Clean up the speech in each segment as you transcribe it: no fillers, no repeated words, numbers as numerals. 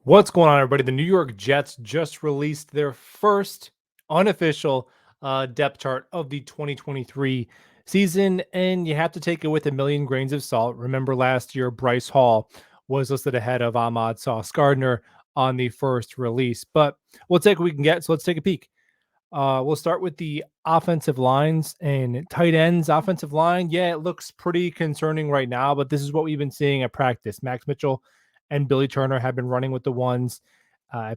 What's going on, everybody? The New York Jets just released their first unofficial depth chart of the 2023 season, and you have to take it with a million grains of salt. Remember, last year, Bryce Hall was listed ahead of Ahmad Sauce Gardner on the first release, but we'll take what we can get. So let's take a peek. We'll start with the offensive lines and tight ends. Offensive line, yeah, it looks pretty concerning right now, but this is what we've been seeing at practice. Max Mitchell and Billy Turner have been running with the ones uh,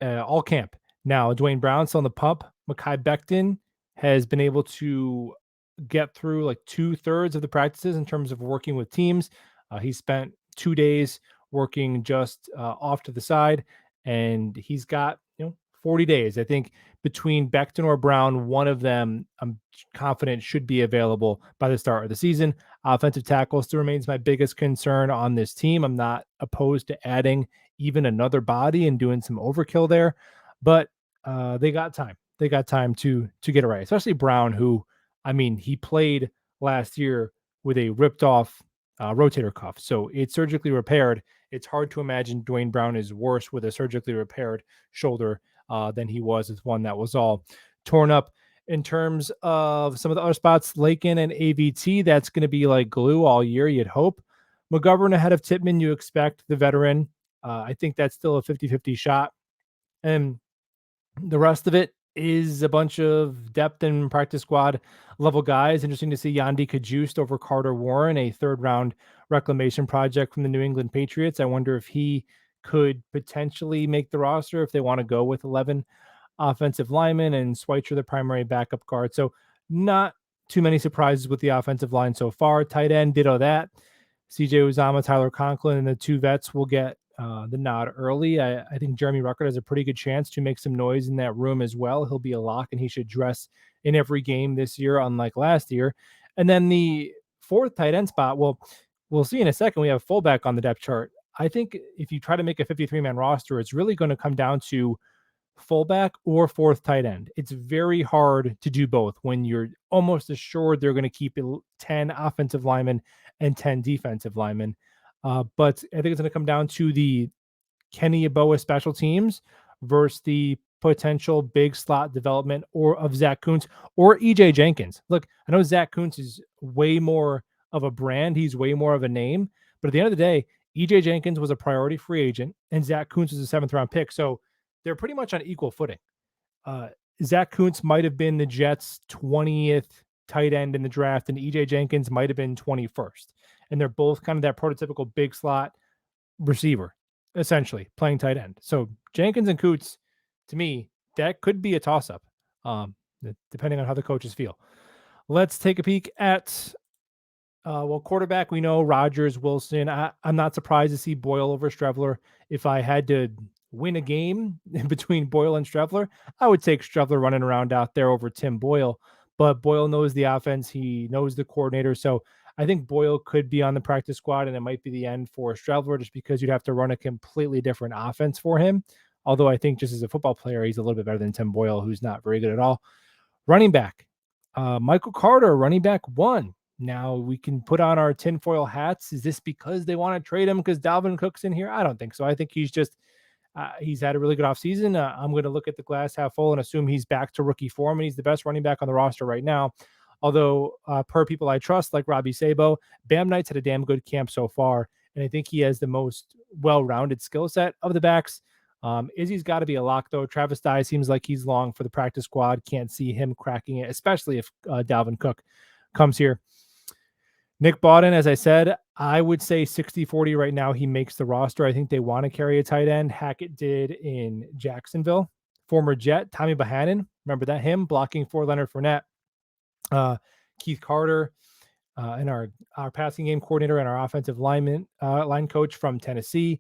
all camp. Now, Dwayne Brown still on the pump. Mekhi Becton has been able to get through like 2/3 of the practices in terms of working with teams. He spent 2 days working just off to the side, and he's got 40 days. I think between Becton or Brown, one of them I'm confident should be available by the start of the season. Offensive tackle still remains my biggest concern on this team. I'm not opposed to adding even another body and doing some overkill there, but they got time. They got time to get it right, especially Brown, who I mean, he played last year with a ripped off rotator cuff, so it's surgically repaired. It's hard to imagine Dwayne Brown is worse with a surgically repaired shoulder than he was with one that was all torn up. In terms of some of the other spots, Lakin and AVT, that's going to be like glue all year, you'd hope. McGovern ahead of Tippmann, you expect the veteran. I think that's still a 50-50 shot. And the rest of it is a bunch of depth and practice squad level guys. Interesting to see Yandy Kajust over Carter Warren, a third round reclamation project from the New England Patriots. I wonder if he could potentially make the roster if they want to go with 11 offensive linemen and Schweitzer the primary backup guard. So not too many surprises with the offensive line so far. Tight end, ditto that. CJ Uzama, Tyler Conklin, and the two vets will get the nod early. I think Jeremy Ruckert has a pretty good chance to make some noise in that room as well. He'll be a lock and he should dress in every game this year, unlike last year. And then the fourth tight end spot, well, we'll see in a second. We have fullback on the depth chart. I think if you try to make a 53-man roster, it's really going to come down to fullback or fourth tight end. It's very hard to do both when you're almost assured they're going to keep 10 offensive linemen and 10 defensive linemen. But I think it's going to come down to the Kenny Yeboah special teams versus the potential big slot development or of Zach Kuntz or EJ Jenkins. Look, I know Zach Kuntz is way more of a brand. He's way more of a name. But at the end of the day, EJ Jenkins was a priority free agent and Zach Kuntz was a seventh round pick. So they're pretty much on equal footing. Uh, Zach Kuntz might have been the Jets' 20th tight end in the draft, and EJ Jenkins might have been 21st. And they're both kind of that prototypical big slot receiver, essentially playing tight end. So Jenkins and Kuntz, to me, that could be a toss up, depending on how the coaches feel. Let's take a peek at quarterback. We know Rodgers, Wilson. I'm not surprised to see Boyle over Strevler. If I had to win a game between Boyle and Strevler, I would take Strevler running around out there over Tim Boyle. But Boyle knows the offense. He knows the coordinator. So I think Boyle could be on the practice squad, and it might be the end for Strevler just because you'd have to run a completely different offense for him. Although I think just as a football player, he's a little bit better than Tim Boyle, who's not very good at all. Running back, Michael Carter, running back one. Now we can put on our tinfoil hats. Is this because they want to trade him because Dalvin Cook's in here? I don't think so. I think he's just he's had a really good offseason. I'm going to look at the glass half full and assume he's back to rookie form, and he's the best running back on the roster right now. Although, per people I trust, like Robbie Sabo, Bam Knight's had a damn good camp so far, and I think he has the most well-rounded skill set of the backs. Izzy's got to be a lock, though. Travis Dye seems like he's long for the practice squad. Can't see him cracking it, especially if Dalvin Cook comes here. Nick Bawden, as I said, I would say 60-40 right now. He makes the roster. I think they want to carry a tight end. Hackett did in Jacksonville. Former Jet, Tommy Bohannon. Remember that? Him blocking for Leonard Fournette. Keith Carter, and our passing game coordinator and our offensive line coach from Tennessee.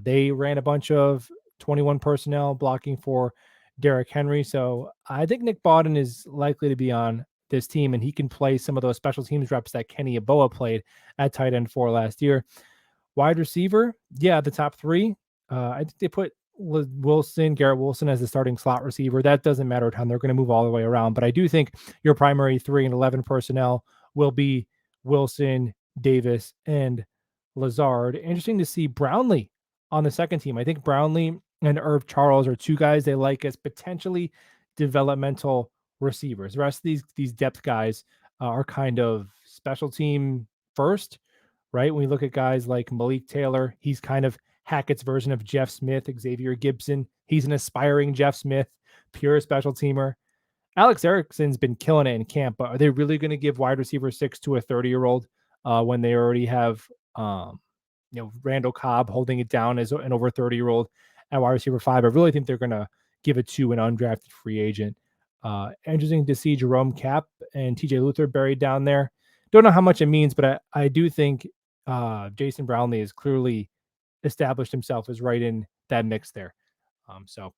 They ran a bunch of 21 personnel blocking for Derrick Henry. So I think Nick Bawden is likely to be on this team, and he can play some of those special teams reps that Kenny Yeboah played at tight end for last year. Wide receiver, yeah, the top three. I think they put Garrett Wilson as the starting slot receiver. That doesn't matter a ton. They're going to move all the way around. But I do think your primary 3 and 11 personnel will be Wilson, Davis, and Lazard. Interesting to see Brownlee on the second team. I think Brownlee and Irv Charles are two guys they like as potentially developmental receivers. The rest of these depth guys are kind of special team first, right? When we look at guys like Malik Taylor, he's kind of Hackett's version of Jeff Smith. Xavier Gibson, he's an aspiring Jeff Smith, pure special teamer. Alex Erickson's been killing it in camp, but are they really going to give wide receiver 6 to a 30-year-old when they already have um, Randall Cobb holding it down as an over 30-year-old at wide receiver 5? I really think they're going to give it to an undrafted free agent. Interesting to see Jerome Cap and TJ Luther buried down there. Don't know how much it means, but I do think Jason Brownlee has clearly established himself as right in that mix there. So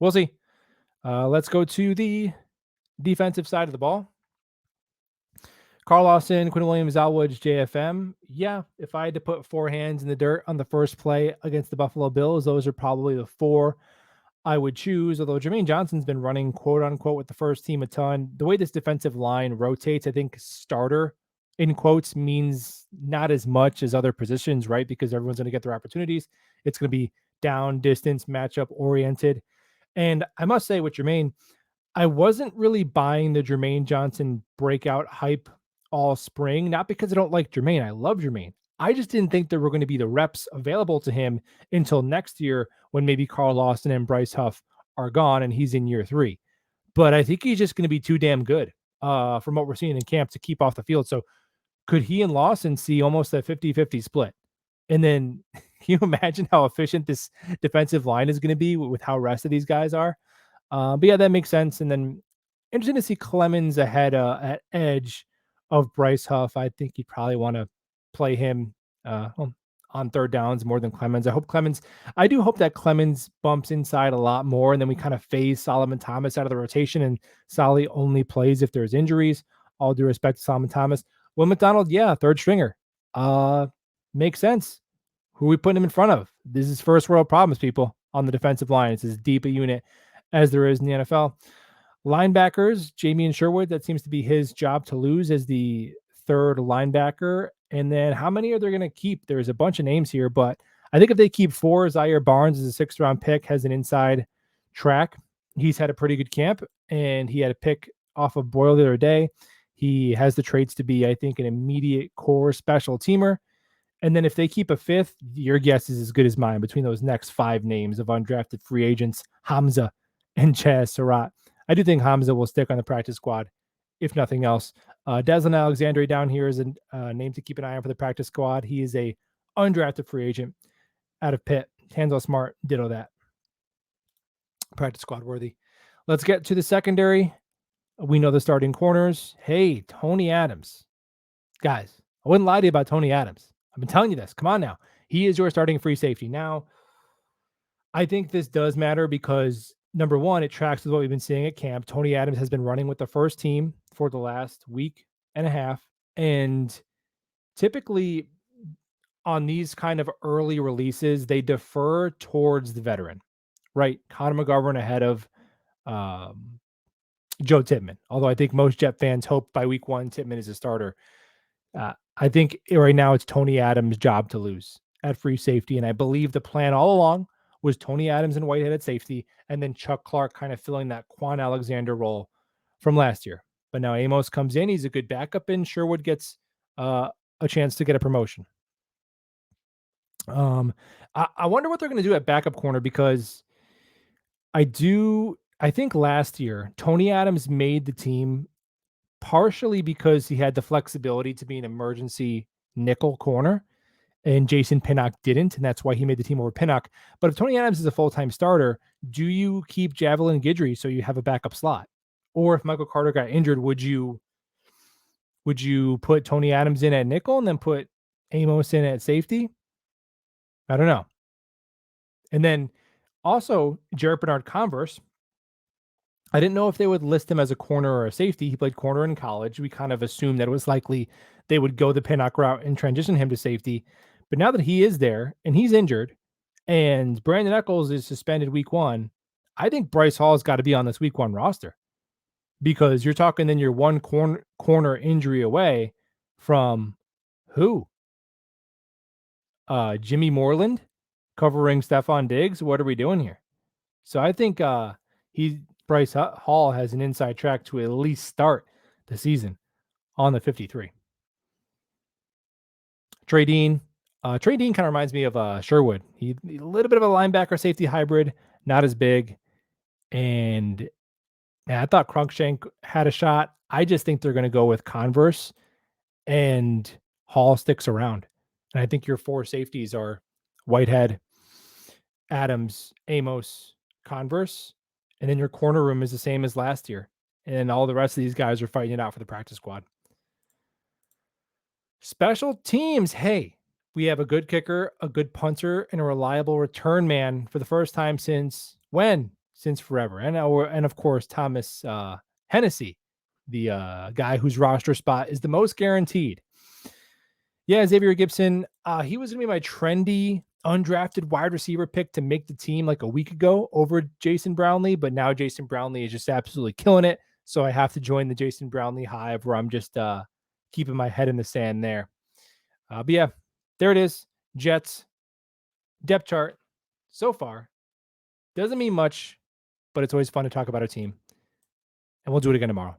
we'll see. Let's go to the defensive side of the ball. Carl Lawson, Quinn Williams, Al Woods, JFM. Yeah, if I had to put four hands in the dirt on the first play against the Buffalo Bills, those are probably the four I would choose. Although Jermaine Johnson's been running quote unquote with the first team a ton. The way this defensive line rotates, I think starter in quotes means not as much as other positions, right? Because everyone's going to get their opportunities. It's going to be down, distance, matchup oriented. And I must say with Jermaine, I wasn't really buying the Jermaine Johnson breakout hype all spring, not because I don't like Jermaine. I love Jermaine. I just didn't think there were going to be the reps available to him until next year when maybe Carl Lawson and Bryce Huff are gone and he's in year 3. But I think he's just going to be too damn good from what we're seeing in camp to keep off the field. So could he and Lawson see almost a 50-50 split? And then can you imagine how efficient this defensive line is going to be with how rested these guys are? But yeah, that makes sense. And then interesting to see Clemens ahead at edge of Bryce Huff. I think you'd probably want to play him on third downs more than Clemens. I do hope that Clemens bumps inside a lot more. And then we kind of phase Solomon Thomas out of the rotation and Solly only plays if there's injuries. All due respect to Solomon Thomas. Will McDonald, yeah, third stringer. Makes sense. Who are we putting him in front of? This is first world problems, people, on the defensive line. It's as deep a unit as there is in the NFL. Linebackers, Jamie Sherwood, that seems to be his job to lose as the third linebacker. And then how many are they going to keep? There's a bunch of names here, but I think if they keep 4, Zaire Barnes is a 6th round pick, has an inside track. He's had a pretty good camp, and he had a pick off of Boyle the other day. He has the traits to be, I think, an immediate core special teamer. And then if they keep a 5th, your guess is as good as mine between those next 5 names of undrafted free agents, Hamza and Chaz Surratt. I do think Hamza will stick on the practice squad, if nothing else. Deslin Alexandre down here is a name to keep an eye on for the practice squad. He is a undrafted free agent out of Pitt. Tanzel Smart, ditto that. Practice squad worthy. Let's get to the secondary. We know the starting corners. Hey, Tony Adams. Guys, I wouldn't lie to you about Tony Adams. I've been telling you this. Come on now. He is your starting free safety. Now, I think this does matter because, number one, it tracks with what we've been seeing at camp. Tony Adams has been running with the first team for the last week and a half. And typically on these kind of early releases, they defer towards the veteran, right? Connor McGovern ahead of Joe Tippmann. Although I think most Jet fans hope by week 1, Tippmann is a starter. I think right now it's Tony Adams' job to lose at free safety. And I believe the plan all along was Tony Adams and Whitehead at safety, and then Chuck Clark kind of filling that Quan Alexander role from last year. But now Amos comes in. He's a good backup, and Sherwood gets a chance to get a promotion. I wonder what they're going to do at backup corner because I think last year Tony Adams made the team partially because he had the flexibility to be an emergency nickel corner, and Jason Pinnock didn't, and that's why he made the team over Pinnock. But if Tony Adams is a full-time starter, do you keep Javelin Guidry so you have a backup slot? Or if Michael Carter got injured, would you put Tony Adams in at nickel and then put Amos in at safety? I don't know. And then also Jarrett Bernard Converse, I didn't know if they would list him as a corner or a safety. He played corner in college. We kind of assumed that it was likely they would go the Pinnock route and transition him to safety. But now that he is there and he's injured and Brandon Eccles is suspended week 1, I think Bryce Hall's got to be on this week 1 roster because you're talking then you're one corner injury away from who? Jimmy Moreland covering Stephon Diggs. What are we doing here? So I think he Bryce Hall has an inside track to at least start the season on the 53. Trey Dean. Trey Dean kind of reminds me of Sherwood. He a little bit of a linebacker safety hybrid, not as big. And I thought Cruikshank had a shot. I just think they're going to go with Converse and Hall sticks around. And I think your four safeties are Whitehead, Adams, Amos, Converse. And then your corner room is the same as last year. And all the rest of these guys are fighting it out for the practice squad. Special teams. Hey, we have a good kicker, a good punter, and a reliable return man for the first time since when? Since forever. And of course, Thomas Hennessy, the guy whose roster spot is the most guaranteed. Yeah, Xavier Gibson, he was going to be my trendy undrafted wide receiver pick to make the team like a week ago over Jason Brownlee, but now Jason Brownlee is just absolutely killing it. So I have to join the Jason Brownlee hive where I'm just keeping my head in the sand there. But yeah, there it is. Jets depth chart so far. Doesn't mean much, but it's always fun to talk about our team. And we'll do it again tomorrow.